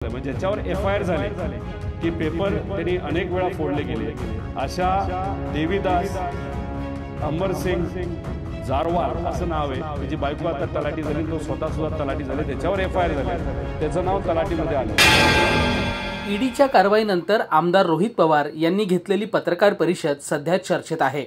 म्हणजे ज्याच्यावर FIR झाले की पेपर त्यांनी अनेक वेळा फोडले गेले अशा देवीदास अमरसिंग जारवाल असं नाव आहे, त्याची बायको आता तलाठी झाली, तो स्वतः सुद्धा तलाठी झाले, त्याच्यावर FIR झाले, त्याचं नाव तलाठीमध्ये आलं। ईडीच्या कारवाईनंतर आमदार रोहित पवार यांनी घेतलेली पत्रकार परिषद सध्या चर्चेत आहे।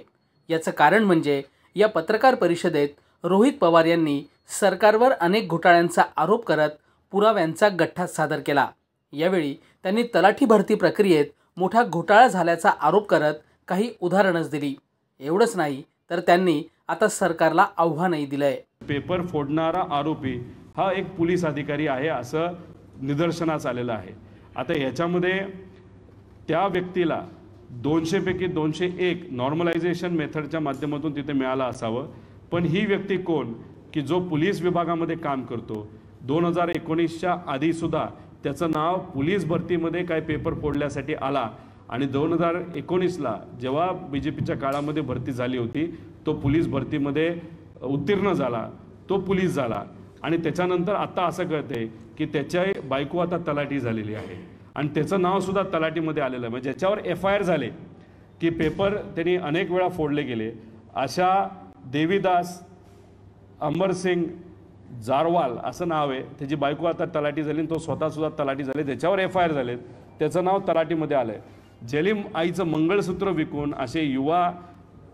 याचं कारण म्हणजे या पत्रकार परिषदेत रोहित पवार यांनी सरकारवर अनेक घोटाळ्यांचा आरोप करत पुराव्यांचा गठ्ठा सादर केला। यावेळी त्यांनी तलाठी भरती प्रक्रियेत मोठा घोटाळा झाल्याचा आरोप करत काही उदाहरणच दिली। एवढंच नाही तर त्यांनी आता सरकारला आव्हानही दिलंय। पेपर फोडणारा आरोपी हा एक पोलीस अधिकारी आहे असं निदर्शनास आलेलं आहे। आता याच्यामध्ये त्या व्यक्तीला 200 पैकी 201 नॉर्मलायझेशन मेथडच्या माध्यमातून तिथे मिळाला असावं, पण ही व्यक्ती कोण की जो पोलीस विभागामध्ये काम करतो, 2019च्या आधी सुद्धा त्याचं नाव पोलीस भरतीमध्ये काय पेपर फोडल्यासाठी आला आणि 2019ला जेव्हा BJPच्या काळामध्ये भरती झाली होती तो पोलीस भरतीमध्ये उत्तीर्ण झाला, तो पोलीस झाला आणि त्याच्यानंतर आता असं कळतंय की त्याच्या बायको आता तलाठी झालेली आहे आणि त्याचं नाव सुद्धा तलाठीमध्ये आलेलं आहे। म्हणजे ज्याच्यावर FIR झाले की पेपर त्यांनी अनेक वेळा फोडले गेले अशा देवीदास अमरसिंग जारवाल असं नाव आहे, त्याची बायको आता तलाठी झाली, तो स्वतः सुद्धा तलाठी झाले, त्याच्यावर FIR झाले, त्याचं नाव तलाठीमध्ये आलं आहे। जलीम आईचं मंगळसूत्र विकून असे युवा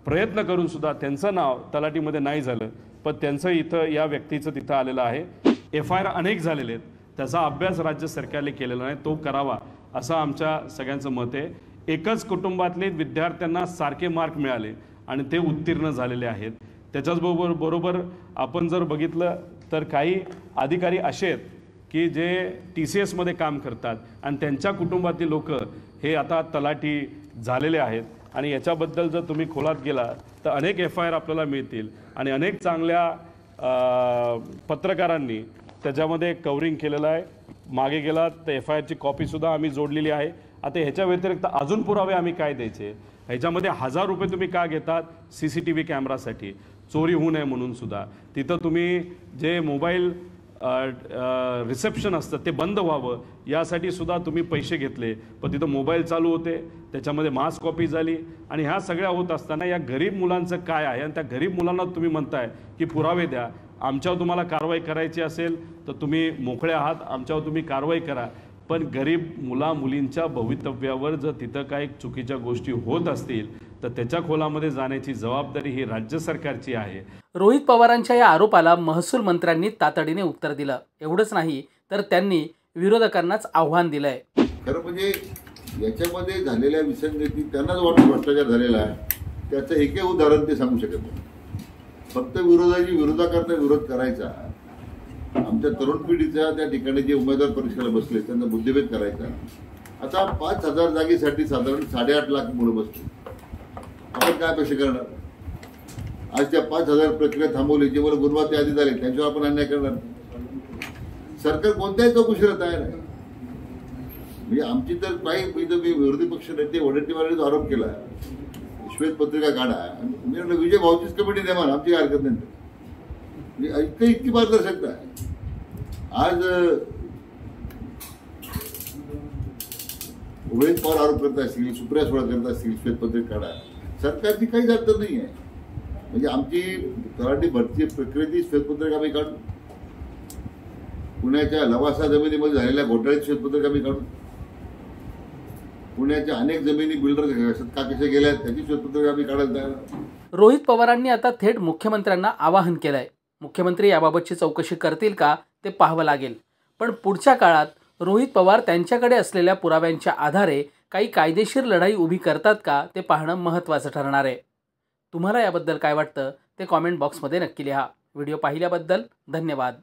प्रयत्न करून सुद्धा त्यांचं नाव तलाठीमध्ये नाही झालं, पण त्यांचं इथं या व्यक्तीचं तिथं आलेलं आहे। FIR अनेक झालेले आहेत, त्याचा अभ्यास राज्य सरकारने केलेला नाही, तो करावा असं आमच्या सगळ्यांचं मत आहे। एकच कुटुंबातले विद्यार्थ्यांना सारखे मार्क मिळाले आणि ते उत्तीर्ण झालेले आहेत। त्याच्याचबरोबर आपण जर बघितलं तर काही अधिकारी असे आहेत की जे TCS मध्ये काम करतात आणि त्यांच्या कुटुंबातील लोक हे आता तलाठी झालेले आहेत आणि याच्याबद्दल जर तुम्ही खोलात गेला तर अनेक FIR आपल्याला मिळतील आणि अनेक चांगल्या पत्रकारांनी त्याच्यामध्ये कव्हरिंग केलेलं आहे। मागे गेला तर FIRची कॉपीसुद्धा आम्ही जोडलेली आहे। आता ह्याच्या व्यतिरिक्त अजून पुरावे आम्ही काय द्यायचे, ह्याच्यामध्ये 1000 रुपये तुम्ही का घेतात CCTV कॅमेरासाठी, चोरी होऊ नये म्हणून सुद्धा तिथं तुम्ही जे मोबाईल रिसेप्शन असतं ते बंद व्हावं यासाठी सुद्धा तुम्ही पैसे घेतले, पण तिथं मोबाईल चालू होते, त्याच्यामध्ये मास कॉपी झाली आणि ह्या सगळ्या होत असताना या गरीब मुलांचं काय आहे आणि त्या गरीब मुलांना तुम्ही म्हणताय की पुरावे द्या, आमच्यावर तुम्हाला कारवाई करायची असेल तर तुम्ही मोकळे आहात, आमच्यावर तुम्ही कारवाई करा, पण गरीब मुलींच्या भवितव्यावर जर तिथं काही चुकीच्या गोष्टी होत असतील तर त्याच्या खोलामध्ये जाण्याची जबाबदारी ही राज्य सरकारची आहे। रोहित पवारांच्या या आरोपाला महसूल मंत्र्यांनी तातडीने उत्तर दिलं। एवढंच नाही तर त्यांनी विरोधकांनाच आव्हान दिलंय। खरं म्हणजे याच्यामध्ये झालेल्या विसंगती त्यांनाच वाटतं भ्रष्टाचार झालेला आहे, त्याचं एकही उदाहरण ते सांगू शकत नाही। फक्त विरोधकांना विरोध करायचा, आमच्या तरुण पिढीच्या त्या ठिकाणी जे उमेदवार परीक्षेला बसले त्यांना बुद्धिभेद करायचा। आता 5000 जागेसाठी साधारण 8.5 लाख मुलं बसले, आपण काय अपेक्षा करणार? आज त्या 5000 प्रक्रिया थांबवली, जे मला गुणवत्ते आधी झाले त्यांच्यावर आपण अन्याय करणार? सरकार कोणत्याही चौकशीला तयार आहे। म्हणजे आमची तर काही विरोधी पक्ष नेते वडेट्टीवारांनी आरोप केला, श्वेतपत्रिका काढा, मी म्हटलं विजय भाऊचीच कमिटी नेमा, आमची काय हरकत नाही। इतकी पारदर्शकता आहे। आज रोहित पवार आरोप करत असतील, सुप्रिया सुळे करत असतील, श्वेतपत्रिका काढा, सरकारची काहीच अर्थ नाही आहे। म्हणजे आमची तलाठी भरती प्रक्रियेची श्वेतपत्रिका आम्ही काढू, पुण्याच्या लवासा जमिनीमध्ये झालेल्या घोटाळ्याची श्वेतपत्रिका आम्ही काढू, पुण्याच्या अनेक जमिनी बिल्डर कशा गेल्या त्याची श्वेतपत्रिका आम्ही काढायला तयार। रोहित पवारांनी आता थेट मुख्यमंत्र्यांना आवाहन केलंय। मुख्यमंत्री याबाबतची चौकशी करतील का ते पाहावं लागेल, पण पुढच्या काळात रोहित पवार त्यांच्याकडे असलेल्या पुराव्यांच्या आधारे काही कायदेशीर लढाई उभी करतात का ते पाहणं महत्त्वाचं ठरणार आहे। तुम्हाला याबद्दल काय वाटतं ते कॉमेंट बॉक्समध्ये नक्की लिहा। व्हिडिओ पाहिल्याबद्दल धन्यवाद।